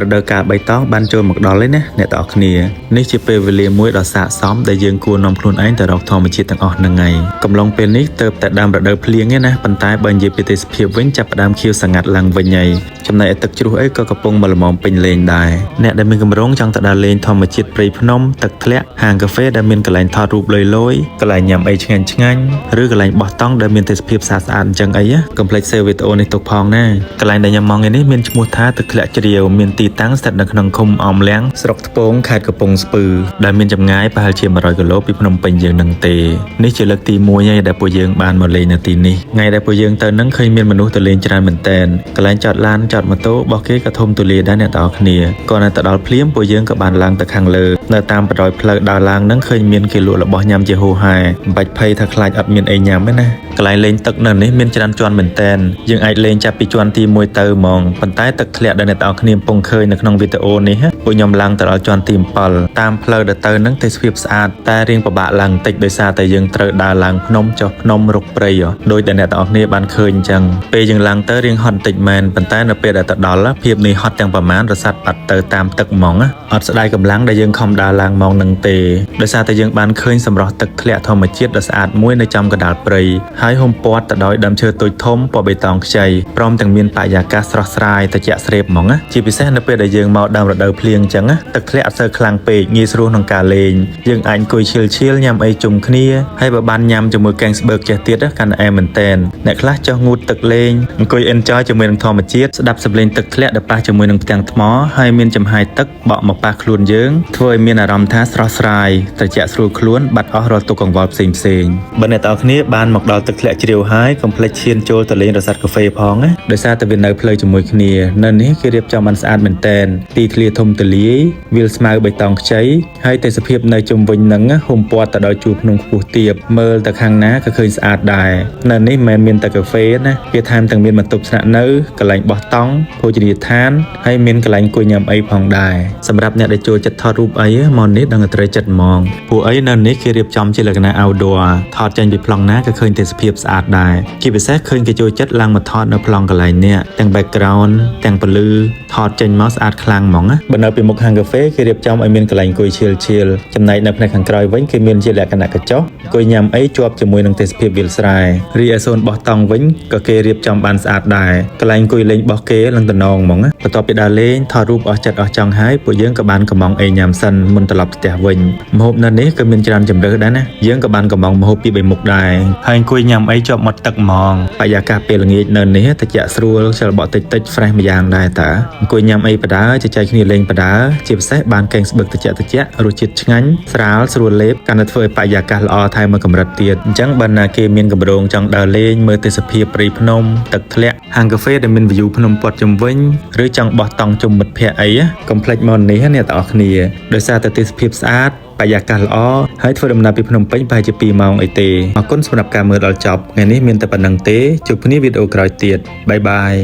រដូវកាលបៃតងបានចូលមកដល់ហើយណាអ្នកទាំងអស់គ្នានេះជាពេលវេលាមួយដ៏ស័ក្តិសមដែលយើងគួរនាំខ្លួនឯងទៅរកធម្មជាតិទាំងអស់ហ្នឹងហើយកំឡុងពេលនេះទៅតែដើមរដូវភ្លៀងឯណាប៉ុន្តែបើនិយាយពីទេសភាពវិញចាប់ផ្ដើមខៀវសង្ងាត់ឡើងវិញហើយចំណែកទឹកជ្រោះអីក៏កំពុងមកល្មមពេញលេងដែរអ្នកដែលមានកម្រងចង់ទៅដើរលេងធម្មជាតិព្រៃភ្នំទឹកធ្លាក់ហាងកាហ្វេដែលមានកន្លែងថតរូបលយៗកន្លែងញ៉ាំអីឆ្ងាញ់ៗឬកន្លែងបោះតង់ដែលមានទេសភាពស្អាតៗអញ្ចឹងអីកុំភ្លេច save វីដេអូនេះទុកផងណាកន្លែងដែលញ៉ាំម៉ងនេះមានឈ្មោះថាទឹកធ្លាក់ជ្រាវមានទីតាំងស្ថិតនៅក្នុងឃុំអមលៀងស្រុកថ្ពងខេត្តកំពង់ស្ពឺដែលមានចម្ងាយប្រហែលជា100គីឡូពីភ្នំពេញយើងនឹងទេនេះជាលើកទី1ហើយដែលពួកយើងបានមកលេងនៅទីនេះថ្ងៃដែលពួកយើងទៅនឹងឃើញមានមនុស្សទៅលេងច្រើនមែនតែនកន្លែងចតឡានចតម៉ូតូរបស់គេក៏ធំទូលាយដែរអ្នកទាំងអស់គ្នាក៏នៅទៅដល់ភ្លាមពួកយើងក៏បានឡើងទៅខាងលើនៅតាមបណ្ដោយផ្លូវដើរឡើងនឹងឃើញមានគេលក់របស់ញ៉ាំជាហូរហែមិនបាច់ភ័យថាខ្លាចអត់មានអីញ៉ាំទេណាកន្លែងលេងទឹកនៅនេះមានច្រើនជាន់មែនតែនយើងអាចលេងចាប់ពីជាន់ទី1ទៅហ្មងប៉ុន្តែទឹកធ្លាក់ដែលអ្នកទាំងអស់គ្នាកំពុងឃើញនៅក្នុងវីដេអូនេះពួកខ្ញុំឡើងទៅដល់ជាន់ទី7តាមផ្លូវដែលទៅនឹងទេសភាពស្អាតតែរៀងពិបាកឡើងបន្តិចដោយសារតែយើងត្រូវដើរឡើងភ្នំចុះភ្នំរុកព្រៃដោយតែអ្នកទាំងអស់គ្នាបានឃើញអញ្ចឹងពេលយើងឡើងទៅរៀងហត់បន្តិចមែនប៉ុន្តែនៅពេលដែលទៅដល់ភាពនេះហត់ទាំងប្រមាណរសាត់បាត់ទៅតាមទឹកហ្មងអត់ស្ដាយកម្លាំងដែលយើងខំដើរឡើងមកនឹងទេដោយសារតែយើងបានឃើញសម្រស់ទឹកធ្លាក់ធម្មជាតិដ៏ស្អាតមួយនៅចំកណ្ដាលព្រៃហើយហុំព័ទ្ធទៅដោយដើមឈើតូចធំពណ៌បៃតងខ្ចីព្រមទាំងមានបរិយាកាសស្រស់ស្រាយត្រជាក់ស្រេបហ្មងជាពិសេសនៅពេលដែលយើងមកដើមរដូវភ្លៀងអញ្ចឹងទឹកធ្លាក់អត់សូវខ្លាំងពេកងាយស្រួលក្នុងការលេងយើងអាចអង្គុយឈិលញ៉ាំអីជុំគ្នាហើយបើបានញ៉ាំជាមួយកែងស្បឺកចេះទៀតកាន់អែមមែនតែនអ្នកខ្លះចុះងូតទឹកលេងអង្គុយ enjoy ជាមួយនឹងធម្មជាតិស្ដាប់សំឡេងទឹកធ្លាក់ដែលប៉ះជាមួយនឹងផ្ទាំងថ្មហើយមានចំហាយទឹកបក់មកប៉ះខ្លួនយើងធ្វើឲ្យមានអារម្មណ៍ថាស្រស់ស្រាយត្រជាក់ស្រួលខ្លួនបាត់អស់រាល់ទុក្ខកង្វល់ផ្សេងបើអ្នកទាំងអស់គ្នាបានមកដល់ទឹកធ្លាក់ជ្រាវហើយកុំភ្លេចឈានចូលទៅលេងរសាត់កាហ្វេផងណាដោយសារតែវានៅផ្លូវជាមួយគ្នានៅនេះគេរៀបចំបានស្អាតមែនតែនទីធ្លាធំទូលាយវាលស្មៅបៃតងខ្ចីហើយទេសភាពនៅជុំវិញនឹងហុំព័ទ្ធទៅដោយជួរភ្នំខ្ពស់ទាបមើលទៅខាងណាក៏ឃើញស្អាតដែរនៅនេះមិនមែនមានតែកាហ្វេណាគេថែមទាំងមានបន្ទប់ស្នាក់នៅកន្លែងបោះតង់ភោជនីយដ្ឋានហើយមានកន្លែងអង្គុយញ៉ាំអីផងដែរសម្រាប់អ្នកដែលចូលចិត្តថតរូបអីមកនេះដឹងតែត្រូវចិត្តហ្មងពួកអីនៅនេះគេរៀបចំជាលក្ខណៈ outdoor ថតចេញពីប្លង់ណាក៏ឃើញទេសភាពស្អាតដែរជាពិសេសឃើញគេចូលចិត្តឡើងមកថតនៅប្លង់កន្លែងនេះទាំង background ទាំងពន្លឺថតចេញមកស្អាតខ្លាំងហ្មងបើនៅពីមុខហាងកាហ្វេគេរៀបចំឲ្យមានកន្លែងអង្គុយឈិលចំណែកនៅផ្នែកខាងក្រោយវិញគេមានជាលក្ខណៈកញ្ចុះអង្គុយញ៉ាំអីជាប់ជាមួយនឹងទេសភាពវាលស្រែរីឯសូនបោះតង់វិញក៏គេរៀបចំបានស្អាតដែរកន្លែងអង្គុយលេងបោះគេឡើងតំណងហ្មងបន្ទាប់ពីដើរលេងថតរូបអស់ចិត្តអស់ចង់ហើយពួកយើងក៏បានកំងអីញ៉ាំសិនមុនត្រឡប់ផ្ទះវិញម្ហូបនៅនេះក៏មានច្រើនជម្រើសដែរណាយើងក៏បានកំងម្ហូបពី3មុខដែរហើយអង្គុយញ៉ាំអីជាប់មាត់ទឹកហ្មងបរិយាកាសពេលល្ងាចនៅនេះត្រជាក់ស្រួលខ្យល់បក់តិច fresh ម្យ៉ាងដែរតើអង្គុយញ៉ាំអីបដាចែកគ្នាលេងបដាជាពិសេសបានកែងស្បឹកត្រជាក់រសជាតិឆ្ងាញ់ស្រាលស្រួលលេបកាន់តែធ្វើឲ្យបរិយាកាសល្អថែមមួយកម្រិតទៀតអញ្ចឹងបើណាគេមានកម្រងចង់ដើរលេងមើលទេសភាពព្រៃភ្នំទឹកធ្លាក់ហាងកាហ្វេដែលមាន view ភ្នំព័ទ្ធជុំវិញឬចង់បោះតង់ជុំមិត្តភ័ក្តិអីកុំភ្លេចមកនេះអ្នកទាំងអស់គ្នាដោយសារតែទេសភាពស្អាតបរិយាកាសល្អហើយធ្វើដំណើរពីភ្នំពេញប្រហែលជា2ម៉ោងអីទេអរគុណសម្រាប់ការមើលដល់ចប់ថ្ងៃនេះមានតែប៉ុណ្្នឹងទេជួបគ្នាវីដេអូក្រោយទៀតបាយបាយ